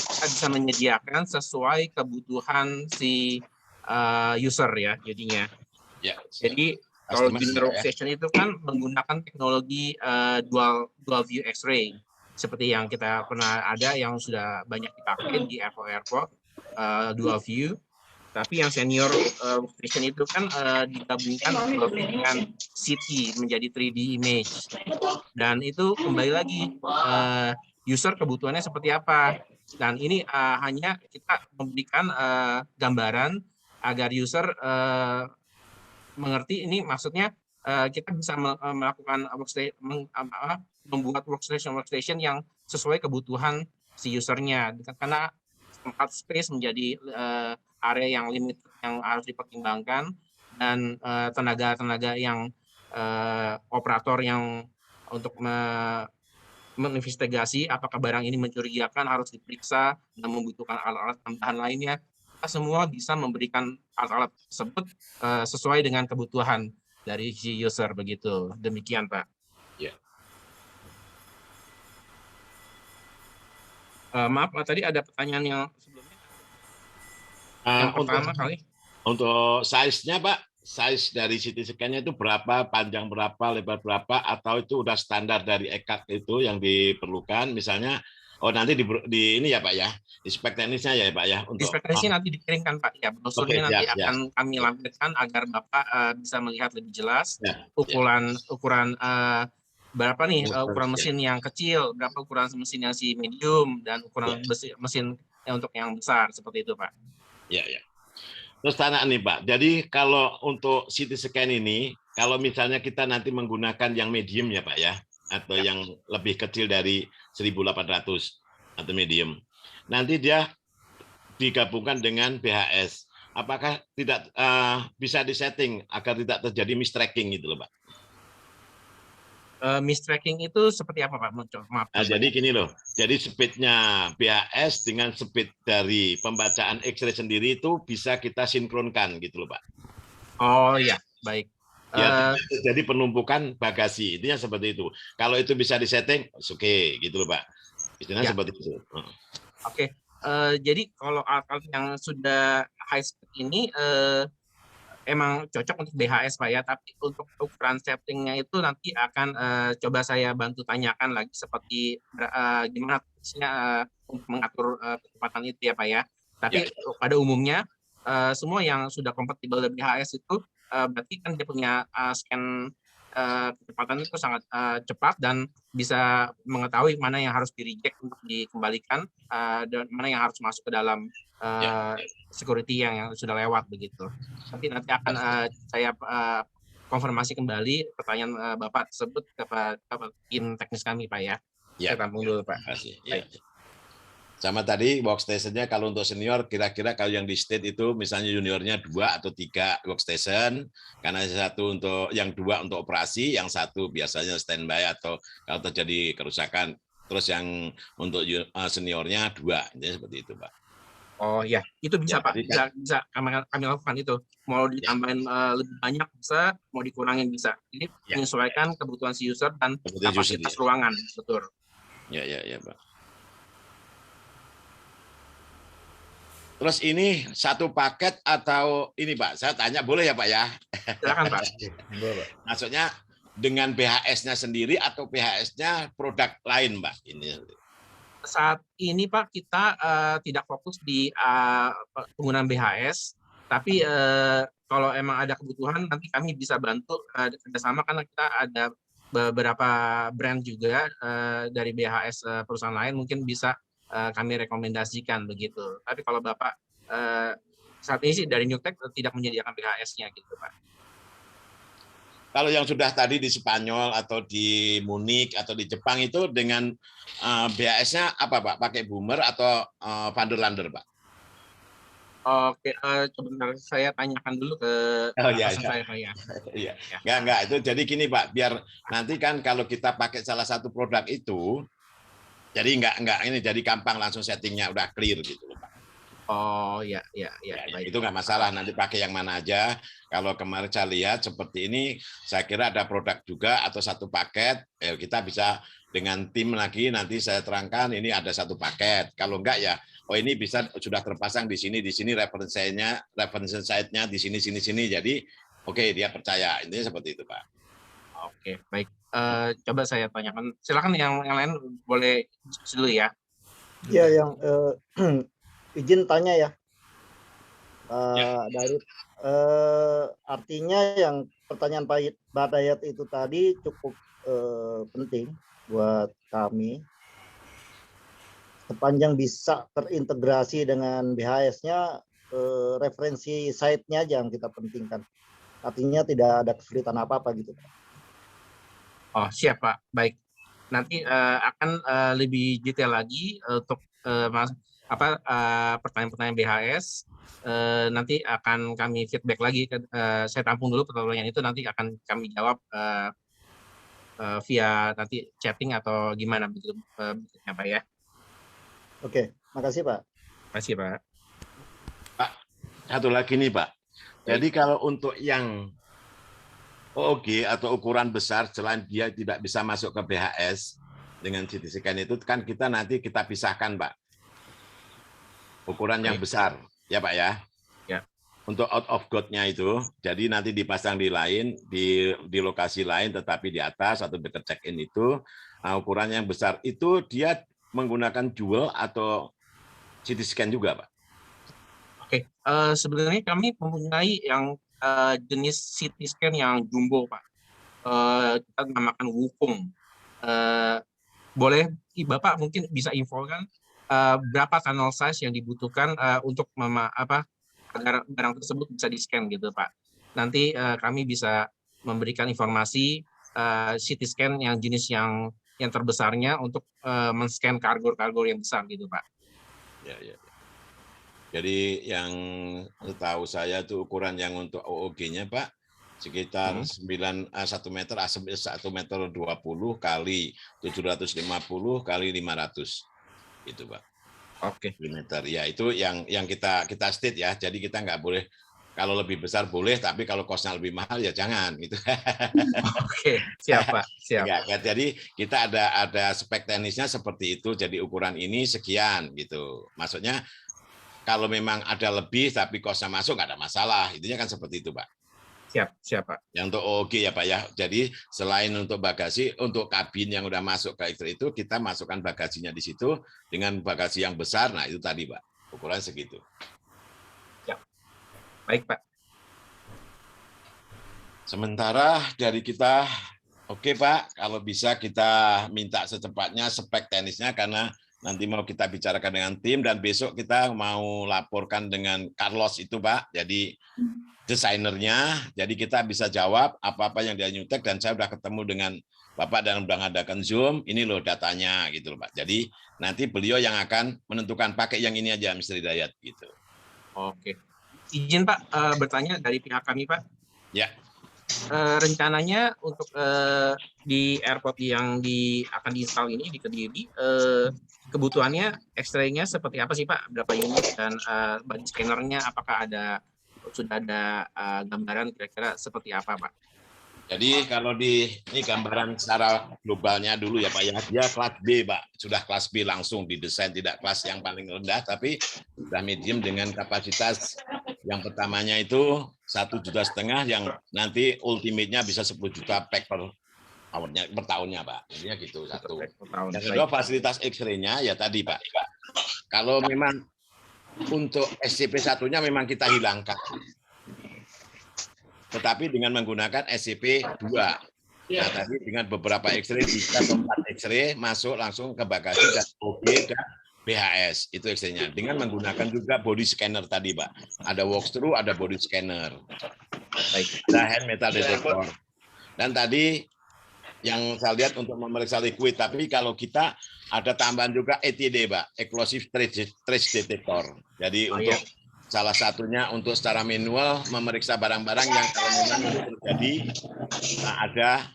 S5: kita bisa menyediakan sesuai kebutuhan si user ya jadinya.
S1: Ya.
S5: Jadi kalau junior workstation itu kan menggunakan teknologi dual view X-ray seperti yang kita pernah ada yang sudah banyak dipakai di airport dual view. Tapi yang senior workstation itu kan digabungkan dengan CT menjadi 3D image. Dan itu kembali lagi user kebutuhannya seperti apa. Dan ini hanya kita memberikan gambaran agar user mengerti ini maksudnya kita bisa melakukan membuat workstation yang sesuai kebutuhan si usernya. Karena tempat space menjadi area yang limit yang harus dipertimbangkan, dan tenaga-tenaga yang operator yang untuk menginvestigasi apakah barang ini mencurigakan harus diperiksa dan membutuhkan alat-alat tambahan lainnya. Kita semua bisa memberikan alat-alat tersebut sesuai dengan kebutuhan dari si user begitu. Demikian Pak.
S1: Ya.
S5: Maaf tadi ada pertanyaan yang sebelumnya. Yang pertama kali.
S1: Untuk size-nya Pak, size dari CT scan-nya itu berapa, panjang berapa, lebar berapa, atau itu udah standar dari ECAC itu yang diperlukan, misalnya, nanti di ini ya Pak ya, di spek teknisnya ya Pak ya. Untuk,
S5: di spek teknisnya nanti dikirimkan Pak, ya brosurnya nanti akan kami lampirkan agar Bapak bisa melihat lebih jelas ukuran berapa nih ukuran mesin yang kecil, berapa ukuran mesin yang si medium, dan ukuran mesin untuk yang besar, seperti itu Pak.
S1: Ya. Terus tanya nih Pak, jadi kalau untuk CT scan ini, kalau misalnya kita nanti menggunakan yang medium ya Pak ya, atau yang lebih kecil dari 1.800 atau medium, nanti dia digabungkan dengan BHS. Apakah tidak bisa disetting agar tidak terjadi mistracking gitu loh Pak?
S5: Mistracking itu seperti apa Pak? Maaf.
S1: Jadi gini loh, jadi speednya BHS dengan speed dari pembacaan X-ray sendiri itu bisa kita sinkronkan gitu loh Pak.
S5: Oh iya, baik.
S1: Ya, jadi penumpukan bagasi, intinya seperti itu. Kalau itu bisa disetting, oke gitu loh Pak. Istilahnya seperti itu.
S5: Oke, jadi kalau alat yang sudah high speed ini emang cocok untuk BHS Pak ya, tapi untuk ukuran settingnya itu nanti akan coba saya bantu tanyakan lagi seperti gimana untuk mengatur kecepatan itu ya Pak ya. Tapi pada umumnya semua yang sudah kompatibel dengan BHS itu berarti kan dia punya scan kecepatan itu sangat cepat dan bisa mengetahui mana yang harus di-reject untuk dikembalikan dan mana yang harus masuk ke dalam security yang sudah lewat begitu. Nanti akan saya konfirmasi kembali pertanyaan Bapak tersebut kepada tim teknis kami Pak ya. Saya tampung dulu Pak.
S1: Ya. Sama tadi workstation-nya kalau untuk senior kira-kira kalau yang di state itu misalnya juniornya 2 atau 3 workstation, karena satu untuk yang 2 untuk operasi, yang satu biasanya standby atau kalau terjadi kerusakan, terus yang untuk seniornya 2, jadi seperti itu Pak.
S5: Oh ya, itu bisa Pak, bisa kami lakukan itu. Mau ditambahin lebih banyak bisa, mau dikurangin bisa. Jadi menyesuaikan kebutuhan si user dan kapasitas ruangan, betul.
S1: Ya Pak. Terus ini satu paket atau ini Pak? Saya tanya boleh ya Pak ya?
S5: Silakan Pak.
S1: Maksudnya dengan BHS-nya sendiri atau BHS-nya produk lain Pak? Ini
S5: saat ini Pak kita tidak fokus di penggunaan BHS, tapi kalau emang ada kebutuhan nanti kami bisa bantu kerjasama karena kita ada beberapa brand juga dari BHS perusahaan lain mungkin bisa kami rekomendasikan begitu. Tapi kalau Bapak saat ini sih dari Newtek tidak menyediakan BHS-nya gitu Pak.
S1: Kalau yang sudah tadi di Spanyol atau di Munich atau di Jepang itu dengan BHS-nya apa Pak? Pakai Boomer atau Vanderlander Pak?
S5: Oke, sebentar saya tanyakan dulu ke saya Pak ya.
S1: Iya. Enggak itu jadi gini Pak, biar nanti kan kalau kita pakai salah satu produk itu jadi enggak ini jadi gampang langsung settingnya udah clear gitu loh Pak.
S5: Oh ya.
S1: Itu nggak masalah nanti pakai yang mana aja. Kalau kemarin saya lihat seperti ini, saya kira ada produk juga atau satu paket. Kita bisa dengan tim lagi nanti saya terangkan ini ada satu paket. Kalau enggak ya, oh ini bisa sudah terpasang di sini reference site-nya di sini. Jadi oke, dia percaya. Intinya seperti itu Pak.
S5: Oke, baik. Coba saya tanyakan. Silakan yang lain boleh dulu ya.
S3: Ya, yang izin tanya ya, dari artinya yang pertanyaan Pak Dayat itu tadi cukup penting buat kami. Sepanjang bisa terintegrasi dengan BHS-nya, referensi site-nya aja yang kita pentingkan. Artinya tidak ada kesulitan apa-apa gitu.
S5: Oh, siap Pak. Baik. Nanti akan lebih detail lagi untuk pertanyaan-pertanyaan BHS. Nanti akan kami feedback lagi. Saya tampung dulu pertanyaan itu, nanti akan kami jawab via nanti chatting atau gimana begitu Pak ya.
S3: Oke, makasih Pak.
S5: Makasih Pak.
S1: Pak, satu lagi nih Pak. Jadi kalau untuk yang OOG atau ukuran besar, selain dia tidak bisa masuk ke BHS dengan CT scan itu kan kita nanti kita pisahkan Pak. Ukuran yang besar, ya Pak ya.
S5: Ya.
S1: Untuk out of God-nya itu, jadi nanti dipasang di lain, di lokasi lain, tetapi di atas atau dekat check-in itu, ukuran yang besar itu dia menggunakan dual atau CT scan juga Pak.
S5: Oke, sebenarnya kami mempunyai yang jenis CT scan yang jumbo Pak. Kita namakan Wukong. Boleh Bapak mungkin bisa infokan berapa tunnel size yang dibutuhkan untuk agar barang tersebut bisa di-scan gitu Pak. Nanti kami bisa memberikan informasi CT scan yang jenis yang terbesarnya untuk men-scan kargo yang besar gitu Pak.
S1: Ya. Jadi yang setahu saya itu ukuran yang untuk OOG-nya Pak sekitar 1 meter 1 meter 20 kali 750 kali 500 gitu Pak.
S5: Oke.
S1: Meter. Ya itu yang kita state ya. Jadi kita nggak boleh, kalau lebih besar boleh, tapi kalau kosnya lebih mahal ya jangan gitu.
S5: Oke, siap Pak. Siap.
S1: Ya, jadi kita ada spek teknisnya seperti itu. Jadi ukuran ini sekian gitu. Maksudnya kalau memang ada lebih tapi kosnya masuk nggak ada masalah. Intinya kan seperti itu, Pak.
S5: Siap Pak.
S1: Yang untuk OG ya Pak ya. Jadi selain untuk bagasi, untuk kabin yang udah masuk ke X-ray itu kita masukkan bagasinya di situ dengan bagasi yang besar. Nah itu tadi Pak, ukuran segitu.
S5: Baik Pak.
S1: Sementara dari kita, oke Pak, kalau bisa kita minta secepatnya spek teknisnya karena nanti mau kita bicarakan dengan tim dan besok kita mau laporkan dengan Carlos itu Pak. Jadi desainernya, jadi kita bisa jawab apa-apa yang dia nyutek dan saya sudah ketemu dengan Bapak dan sudah ngadakan Zoom, ini loh datanya gitu loh Pak. Jadi nanti beliau yang akan menentukan pakai yang ini aja Mr. Hidayat gitu.
S5: Oke. Izin Pak bertanya dari pihak kami Pak.
S1: Ya.
S5: Rencananya untuk di airport yang akan diinstal ini di Kediri, kebutuhannya X-ray-nya seperti apa sih Pak? Berapa unit dan body scanner-nya apakah sudah ada gambaran kira-kira seperti apa Pak?
S1: Jadi kalau ini gambaran secara globalnya dulu ya Pak ya, dia kelas B Pak, sudah kelas B langsung didesain, tidak kelas yang paling rendah, tapi sudah medium dengan kapasitas yang pertamanya itu 1,5 juta yang nanti ultimate-nya bisa 10 juta pack per tahunnya Pak. Intinya gitu satu. Yang kedua fasilitas X-ray-nya ya tadi Pak. Kalau memang untuk SCP-1-nya memang kita hilangkan. Tetapi dengan menggunakan SCP-2. Nah, tadi dengan beberapa X-ray, 3 atau 4 X-ray masuk langsung ke bagasi dan OG dan BHS, itu X-ray-nya. Dengan menggunakan juga body scanner tadi, Pak. Ada walkthrough, ada body scanner. Ada hand metal detector. Dan tadi yang saya lihat untuk memeriksa liquid, tapi kalau kita ada tambahan juga ETD, Pak, Explosive Trace Detector. Jadi untuk salah satunya untuk secara manual memeriksa barang-barang yang kalau memang terjadi ada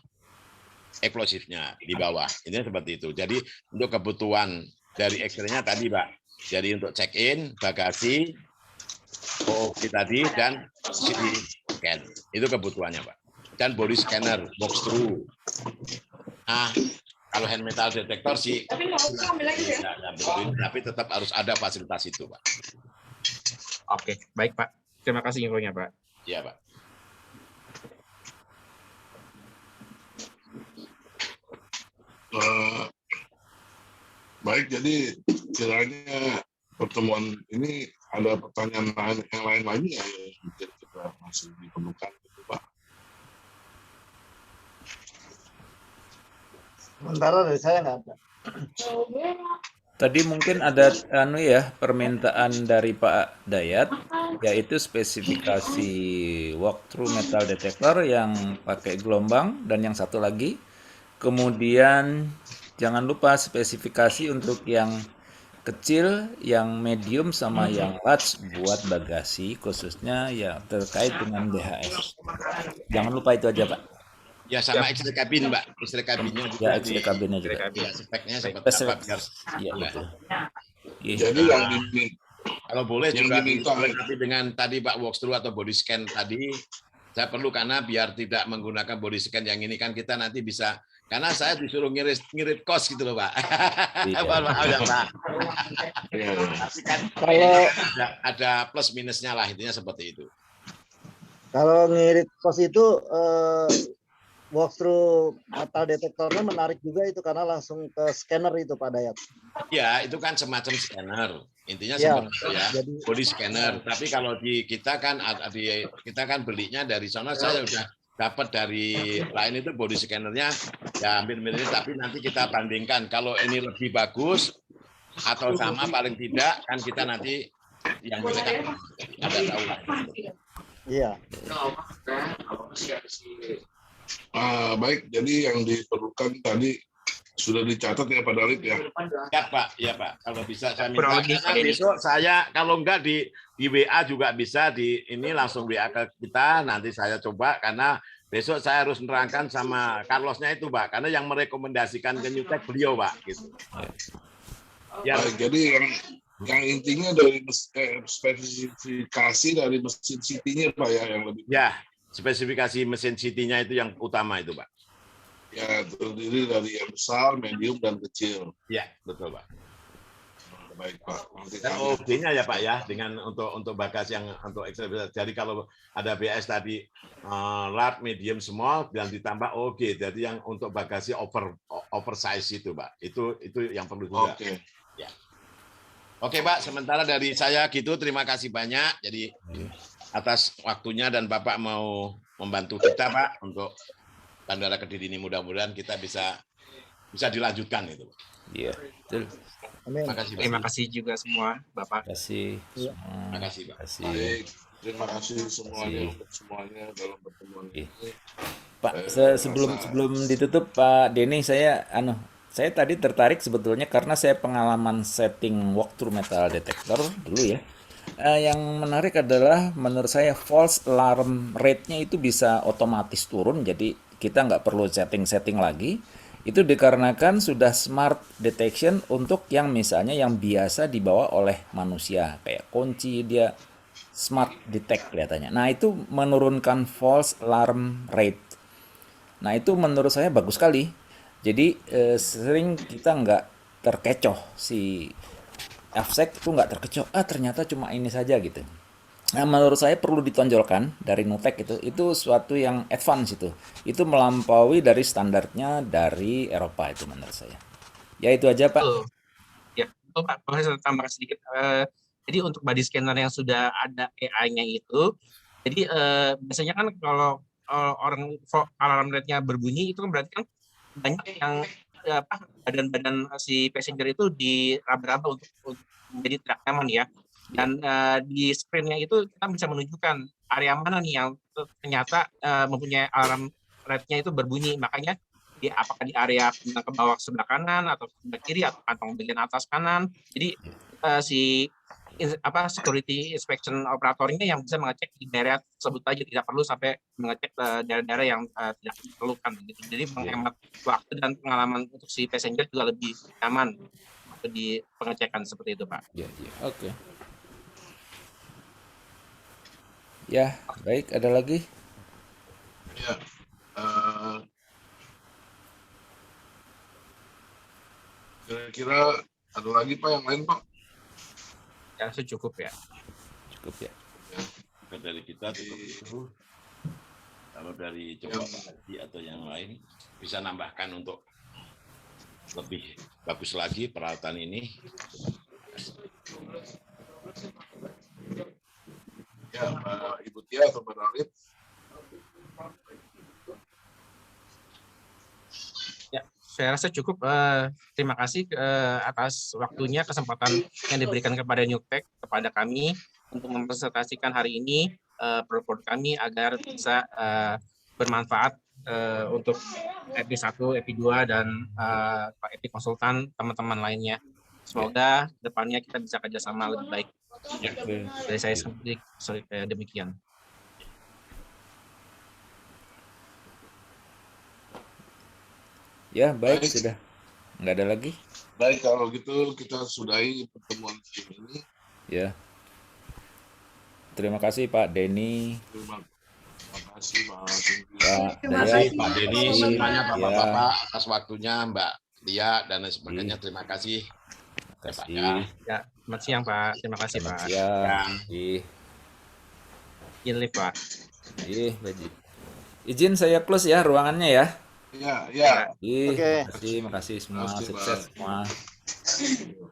S1: eksplosifnya di bawah. Ini seperti itu. Jadi untuk kebutuhan dari X-ray-nya tadi, Pak. Jadi untuk check-in, bagasi, OOG tadi, dan CT scan. Itu kebutuhannya, Pak. Dan body scanner, box through. Nah, kalau hand metal detector sih, tapi tetap harus ada fasilitas itu, Pak.
S5: Oke, baik Pak. Terima kasih infonya Pak.
S1: Iya Pak.
S2: Baik, jadi kiranya pertemuan ini ada pertanyaan yang lain lagi ya yang mungkin kita masih diperlukan gitu Pak.
S3: Sementara dari saya nggak ada.
S4: Tadi mungkin ada permintaan dari Pak Dayat, yaitu spesifikasi walkthrough metal detector yang pakai gelombang dan yang satu lagi. Kemudian jangan lupa spesifikasi untuk yang kecil, yang medium sama yang large buat bagasi, khususnya yang terkait dengan DHS. Jangan lupa itu aja Pak.
S1: Ya sama X-ray kabin, Mbak. X-ray kabinnya juga.
S4: Ya, X-ray kabinnya juga.
S1: Ya, speknya seperti apa biar.
S4: Iya, betul.
S2: Jadi yang
S1: kalau boleh
S2: yang
S1: juga
S2: diminta
S1: tapi dengan tadi Pak walkthrough atau body scan tadi saya perlu karena biar tidak menggunakan body scan yang ini kan kita nanti bisa karena saya disuruh ngirit kos gitu loh Pak.
S4: Iya.
S1: Maaf ya Pak. Tapi kan
S3: Kalau
S1: ada plus minusnya lah intinya seperti itu.
S3: Kalau ngirit kos itu walkthrough metal detektornya menarik juga itu karena langsung ke scanner itu Pak Dayat.
S1: Ya, itu kan semacam scanner. Intinya
S3: Ya,
S1: seperti itu ya,
S3: jadi
S1: body scanner. Tapi kalau di kita kan belinya dari sana saya sudah dapat dari lain itu body scannernya ya hampir mirip tapi nanti kita bandingkan kalau ini lebih bagus atau sama paling tidak kan kita nanti yang kita ada tahu.
S3: iya.
S2: baik, jadi yang diperlukan tadi sudah dicatat ya Pak Dalit ya.
S1: Ya Pak, iya Pak. Kalau bisa saya minta karena besok saya kalau enggak di WA juga bisa di ini langsung WA ke kita nanti saya coba karena besok saya harus menerangkan sama Carlosnya itu Pak karena yang merekomendasikan ke Newtek beliau Pak gitu. Ya.
S2: Baik, jadi yang intinya dari spesifikasi dari mesin CT-nya Pak ya yang lebih.
S1: Ya, spesifikasi mesin CT-nya itu yang utama itu Pak.
S2: Ya, terdiri dari yang besar, medium, dan kecil.
S1: Ya, betul Pak.
S2: baik Pak. Nanti
S1: Dan
S2: kami
S1: OB-nya ya Pak ya, dengan untuk bagasi yang untuk extra besar. Jadi kalau ada BS tadi large, medium, small dan ditambah OG. Jadi yang untuk bagasi oversize itu Pak. Itu yang perlu juga.
S2: Oke.
S1: Ya. Oke Pak, sementara dari saya gitu. Terima kasih banyak. Jadi atas waktunya dan Bapak mau membantu kita Pak untuk Bandara Kediri ini, mudah-mudahan kita bisa dilanjutkan itu.
S4: Iya, betul.
S3: Amin.
S1: Terima kasih Pak.
S5: Terima kasih juga semua Bapak.
S4: Terima kasih.
S3: Iya.
S1: Terima kasih Pak.
S4: Terima kasih.
S2: Baik. Terima kasih semuanya
S4: Kasih.
S2: untuk semuanya dalam pertemuan
S4: Oke.
S2: ini.
S4: Pak,
S2: Saya
S4: sebelum
S2: merasa-
S4: ditutup Pak Denny, saya tadi tertarik sebetulnya karena saya pengalaman setting walkthrough metal detector dulu ya. Yang menarik adalah menurut saya false alarm rate-nya itu bisa otomatis turun, jadi kita nggak perlu setting-setting lagi. Itu dikarenakan sudah smart detection untuk yang misalnya yang biasa dibawa oleh manusia, kayak kunci dia smart detect kelihatannya. Nah, itu menurunkan false alarm rate. Nah, itu menurut saya bagus sekali. Jadi sering kita nggak terkecoh, si AppSec itu nggak terkecoh, ternyata cuma ini saja gitu. Nah, menurut saya perlu ditonjolkan dari Nutek itu suatu yang advance itu. Itu melampaui dari standarnya dari Eropa itu menurut saya. Ya itu aja Pak.
S5: Betul. Ya, betul Pak. Boleh saya tambahkan sedikit. Jadi untuk body scanner yang sudah ada AI-nya itu, jadi biasanya kan kalau orang alarm rate-nya berbunyi itu kan berarti kan banyak yang badan-badan si passenger itu diraba-raba untuk menjadi tidak nyaman ya. Dan di screen-nya itu kita bisa menunjukkan area mana nih yang ternyata mempunyai alarm rate-nya itu berbunyi. Makanya apakah di area ke bawah sebelah kanan atau sebelah kiri atau kantong bagian atas kanan. Jadi si security inspection operatornya yang bisa mengecek di daerah tersebut aja, tidak perlu sampai mengecek daerah-daerah yang tidak diperlukan gitu. Jadi menghemat waktu dan pengalaman untuk si passenger juga lebih nyaman waktu di pengecekan seperti itu Pak.
S4: Ya, oke. Ya, baik, ada lagi?
S2: Ya, kira-kira ada lagi Pak yang lain Pak?
S5: Ya, itu cukup ya.
S4: Cukup ya.
S1: Dari kita cukup itu. Kalau dari coba lagi atau yang lain bisa nambahkan untuk lebih bagus lagi peralatan ini.
S2: Ya, Ibu Tia atau Mbak Dalit?
S5: Ya, saya rasa cukup. Terima kasih atas waktunya, kesempatan yang diberikan kepada Newtek, kepada kami untuk mempresentasikan hari ini produk-produk kami agar bisa bermanfaat untuk EP1, EP2, dan EP konsultan teman-teman lainnya. Semoga depannya kita bisa kerjasama lebih baik. Dari saya sendiri, demikian.
S4: Ya, baik,
S2: Baik.
S4: sudah. Nggak ada lagi?
S2: Baik, kalau gitu kita sudahi pertemuan ini.
S4: Ya. Terima kasih Pak Denny,
S2: Terima kasih Mas Indri.
S4: Pak
S6: Terima
S4: Dayat.
S6: kasih.
S1: Pak Denny,
S6: Terima kasih.
S1: semuanya
S4: Ya.
S1: Bapak-Bapak atas waktunya, Mbak Lia dan lain sebagainya. Terima kasih.
S4: Terima kasih.
S5: Ya, selamat siang Pak. Terima kasih
S4: Selamat
S5: Pak.
S4: siang.
S5: Izin live Pak.
S4: Baik. Izin saya close ya ruangannya ya.
S2: Ya, ya.
S3: Oke.
S4: Makasih semua,
S2: Makasih,
S4: sukses
S2: Bang.
S4: semua.